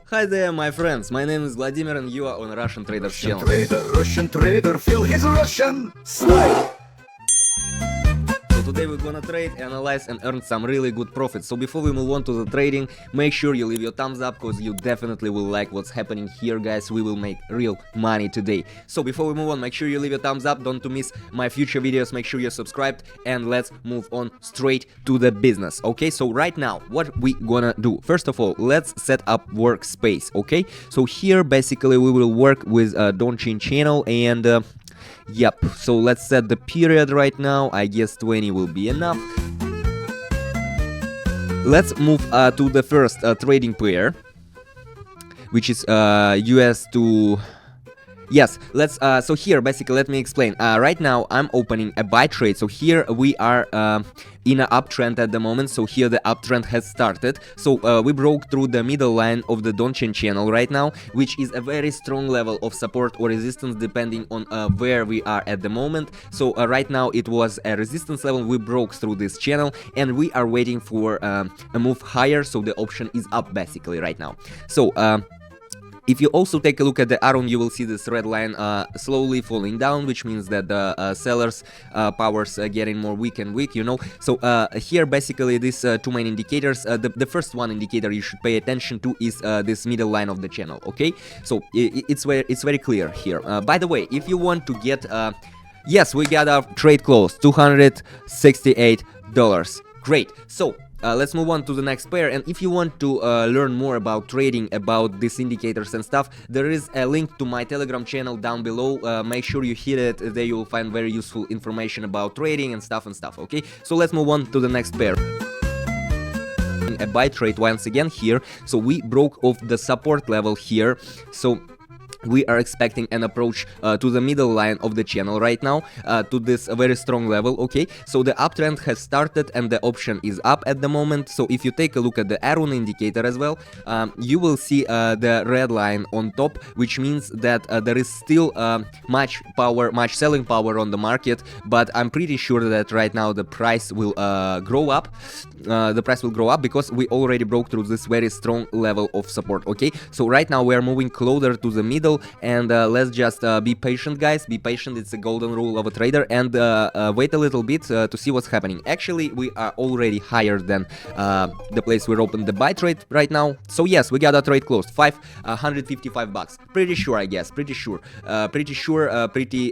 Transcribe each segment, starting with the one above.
Hi there, my friends. My name is Vladimir, and you are on Russian Traders channel. Russian trader, feel his Russian style. So today we're gonna trade, analyze, and earn some really good profits. So before we move on to the trading, make sure you leave your thumbs up, because you definitely will like what's happening here, guys. We will make real money today. So before we move on, make sure you leave your thumbs up. Don't to miss my future videos. Make sure you're subscribed, and let's move on straight to the business. Okay, so right now, what we gonna do? First of all, let's set up workspace. Okay, so here basically we will work with Donchin channel, and yep, so let's set the period right now. I guess 20 will be enough. Let's move to the first trading pair, which is US to... Yes, let's so here basically let me explain. Right now I'm opening a buy trade. So here we are in an uptrend at the moment. So here the uptrend has started. So we broke through the middle line of the Donchin channel right now, which is a very strong level of support or resistance depending on where we are at the moment. So right now it was a resistance level. We broke through this channel, and we are waiting for a move higher. So the option is up basically right now. So if you also take a look at the Aron, you will see this red line slowly falling down, which means that the sellers' powers getting more weak and weak, you know. So here basically these two main indicators, the first one indicator you should pay attention to is this middle line of the channel, okay? So it's very clear here. By the way, if you want to get... yes, we got our trade close, $268. Great. So let's move on to the next pair, and if you want to learn more about trading, about these indicators and stuff, there is a link to my Telegram channel down below. Make sure you hit it. There you will find very useful information about trading and stuff, okay? So let's move on to the next pair. A buy trade once again here. So we broke off the support level here. So we are expecting an approach to the middle line of the channel right now, to this very strong level, okay? So the uptrend has started, and the option is up at the moment. So if you take a look at the Aron indicator as well, you will see the red line on top, which means that there is still much selling power on the market, but I'm pretty sure that right now the price will grow up. The price will grow up because we already broke through this very strong level of support, okay? So right now we are moving closer to the middle, and let's just be patient, guys. Be patient. It's a golden rule of a trader, and wait a little bit to see what's happening. Actually, we are already higher than the place where we opened the buy trade right now. So yes, we got a trade closed, $155. Pretty sure, I guess. Pretty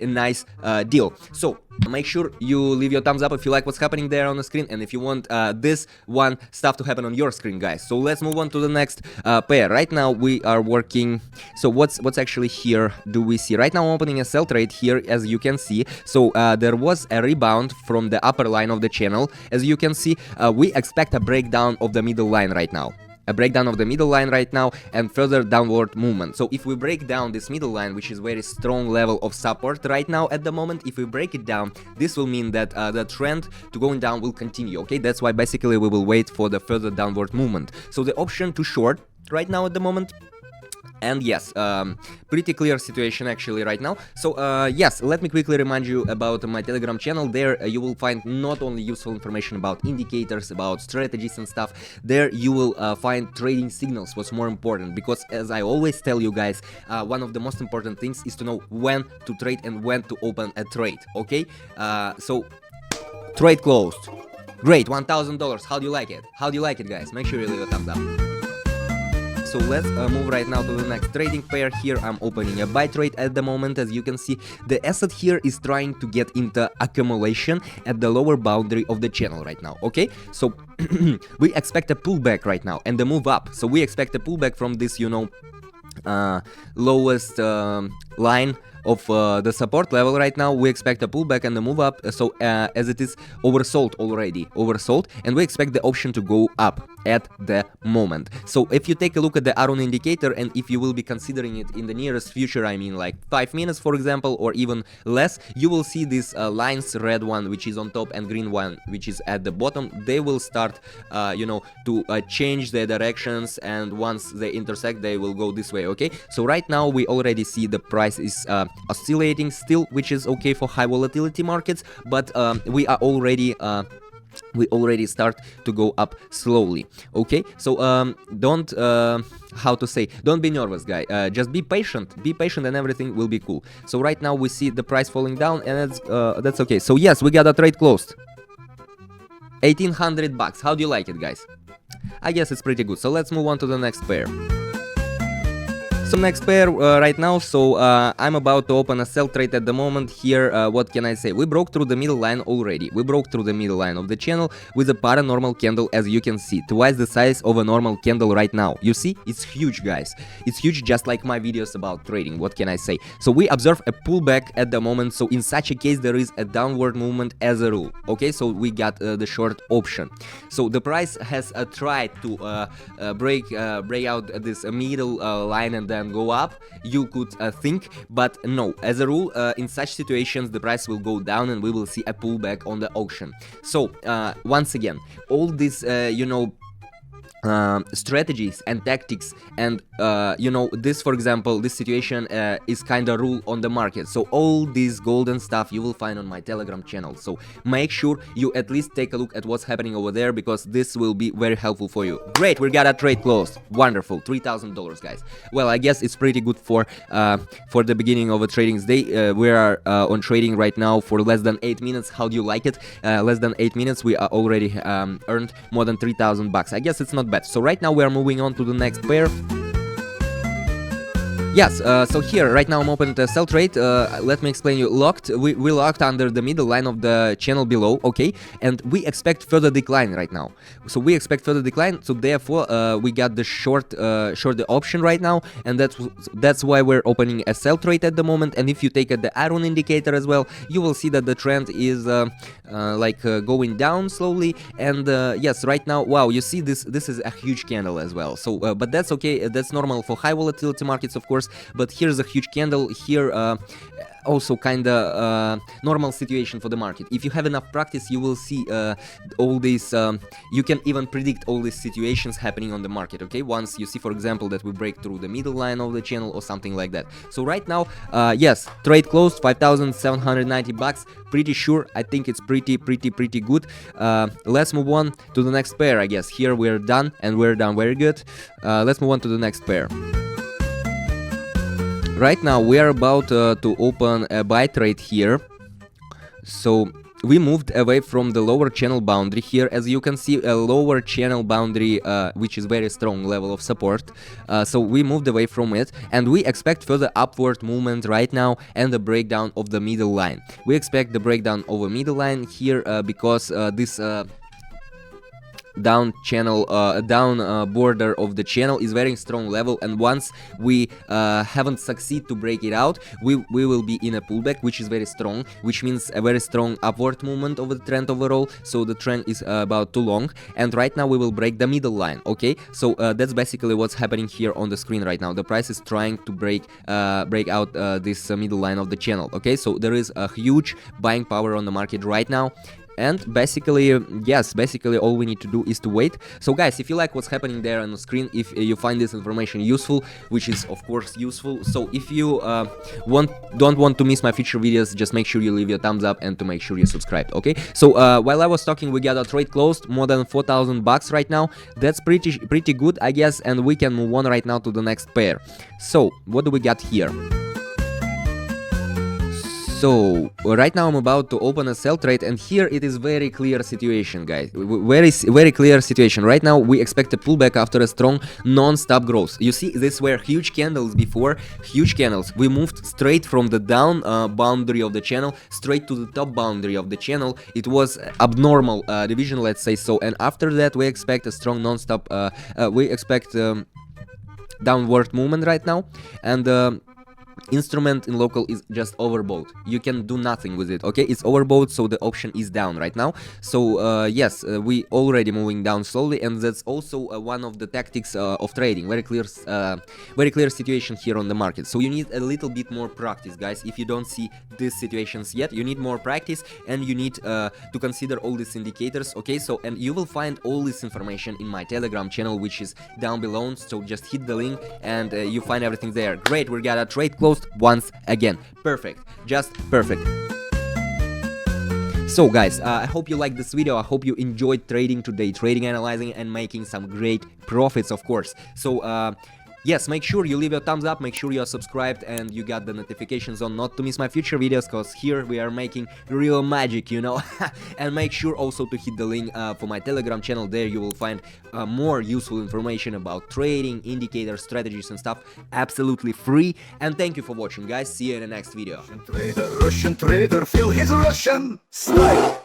nice deal. So make sure you leave your thumbs up if you like what's happening there on the screen, and if you want this one stuff to happen on your screen, guys. So let's move on to the next pair. Right now we are working. So what's actually here do we see? Right now I'm opening a sell trade here, as you can see. So there was a rebound from the upper line of the channel. As you can see, we expect a breakdown of the middle line right now. A breakdown of the middle line right now, and further downward movement. So if we break down this middle line, which is very strong level of support right now at the moment, if we break it down, this will mean that the trend to going down will continue, okay? That's why basically we will wait for the further downward movement. So the option to short right now at the moment. And yes, pretty clear situation actually right now. So yes, let me quickly remind you about my Telegram channel. There you will find not only useful information about indicators, about strategies and stuff. There you will find trading signals, what's more important, because as I always tell you guys, one of the most important things is to know when to trade and when to open a trade, okay? So trade closed. Great, $1,000. How do you like it? How do you like it, guys? Make sure you leave a thumbs up. So let's move right now to the next trading pair. Here I'm opening a buy trade at the moment. As you can see, the asset here is trying to get into accumulation at the lower boundary of the channel right now, okay? So we expect a pullback right now and the move up. So we expect a pullback from this, you know, lowest line of the support level right now. We expect a pullback and a move up. So as it is oversold already, and we expect the option to go up at the moment. So if you take a look at the Aron indicator, and if you will be considering it in the nearest future, I mean like 5 minutes for example, or even less, you will see these lines, red one which is on top and green one which is at the bottom. They will start you know, to change their directions, and once they intersect they will go this way, okay? So right now we already see the price is oscillating still, which is okay for high volatility markets, but we are already we already start to go up slowly. Okay, so don't how to say, don't be nervous, guy. Just be patient, and everything will be cool. So right now we see the price falling down, and that's okay. So yes, we got a trade closed. 1800 bucks. How do you like it, guys? I guess it's pretty good. So let's move on to the next pair. So next pair right now, so I'm about to open a sell trade at the moment here. What can I say? We broke through the middle line already. We broke through the middle line of the channel with a paranormal candle, as you can see, twice the size of a normal candle right now. You see, it's huge, guys. It's huge, just like my videos about trading. What can I say? So we observe a pullback at the moment. So in such a case, there is a downward movement as a rule. Okay, so we got the short option. So the price has tried to break out this middle line and then go up, you could think, but no, as a rule, in such situations the price will go down and we will see a pullback on the auction. So once again, all this strategies and tactics and this, for example, this situation is kind of rule on the market. So all this golden stuff you will find on my Telegram channel, so make sure you at least take a look at what's happening over there, because this will be very helpful for you. Great, we got a trade closed. Wonderful, $3,000, guys. Well, I guess it's pretty good for the beginning of a trading day. We are on trading right now for less than 8 minutes. How do you like it? Less than 8 minutes, we are already earned more than 3,000 bucks. I guess it's not bad. So right now we are moving on to the next pair. Yes, so here, right now I'm open to sell trade. Let me explain you. Locked, we locked under the middle line of the channel below, okay? And we expect further decline right now. So we expect further decline, so therefore we got the short the option right now, and that's why we're opening a sell trade at the moment. And if you take the iron indicator as well, you will see that the trend is going down slowly. And yes, right now, wow, you see this is a huge candle as well. So but that's okay, that's normal for high volatility markets, of course. But here's a huge candle here, also kinda normal situation for the market. If you have enough practice, you will see all these, you can even predict all these situations happening on the market, okay? Once you see, for example, that we break through the middle line of the channel or something like that. So right now, yes, trade closed, 5,790 bucks. Pretty sure, I think it's pretty good. Let's move on to the next pair, I guess. Here we're done, and we're done very good. Let's move on to the next pair. Right now we are about to open a buy trade here. So we moved away from the lower channel boundary here, as you can see, a lower channel boundary which is very strong level of support. So we moved away from it, and we expect further upward movement right now and the breakdown of the middle line. We expect the breakdown of a middle line here because this down border of the channel is very strong level, and once we haven't succeed to break it out, we will be in a pullback, which is very strong, which means a very strong upward movement of the trend overall. So the trend is about too long, and right now we will break the middle line. Okay, so that's basically what's happening here on the screen right now. The price is trying to break out this middle line of the channel. Okay, so there is a huge buying power on the market right now. And basically, yes, basically all we need to do is to wait. So guys, if you like what's happening there on the screen, if you find this information useful, which is of course useful, so if you don't want to miss my future videos, just make sure you leave your thumbs up and to make sure you subscribe. Okay, so while I was talking, we got a trade closed, more than 4,000 bucks right now. That's pretty good, I guess, and we can move on right now to the next pair. So what do we got here? So right now I'm about to open a sell trade, and here it is very clear situation, guys. Very clear situation. Right now we expect a pullback after a strong non-stop growth. You see, these were huge candles before, huge candles. We moved straight from the down boundary of the channel straight to the top boundary of the channel. It was abnormal division, let's say so, and after that we expect a strong non-stop. We expect downward movement right now, and instrument in local is just overbought. You can do nothing with it. Okay, it's overbought, so the option is down right now. So yes, we already moving down slowly, and that's also one of the tactics of trading. Very clear situation here on the market. So you need a little bit more practice, guys. If you don't see these situations yet, you need more practice, and you need to consider all these indicators. Okay, so and you will find all this information in my Telegram channel, which is down below. So just hit the link and you find everything there. Great, we got a trade closed once again. Perfect, just perfect. So guys, I hope you liked this video. I hope you enjoyed trading today, trading, analyzing, and making some great profits, of course. So yes, make sure you leave your thumbs up, make sure you are subscribed and you got the notifications on not to miss my future videos, cause here we are making real magic, you know. And make sure also to hit the link for my Telegram channel. There you will find more useful information about trading, indicators, strategies and stuff, absolutely free. And thank you for watching, guys. See you in the next video. Russian trader, feel his Russian style.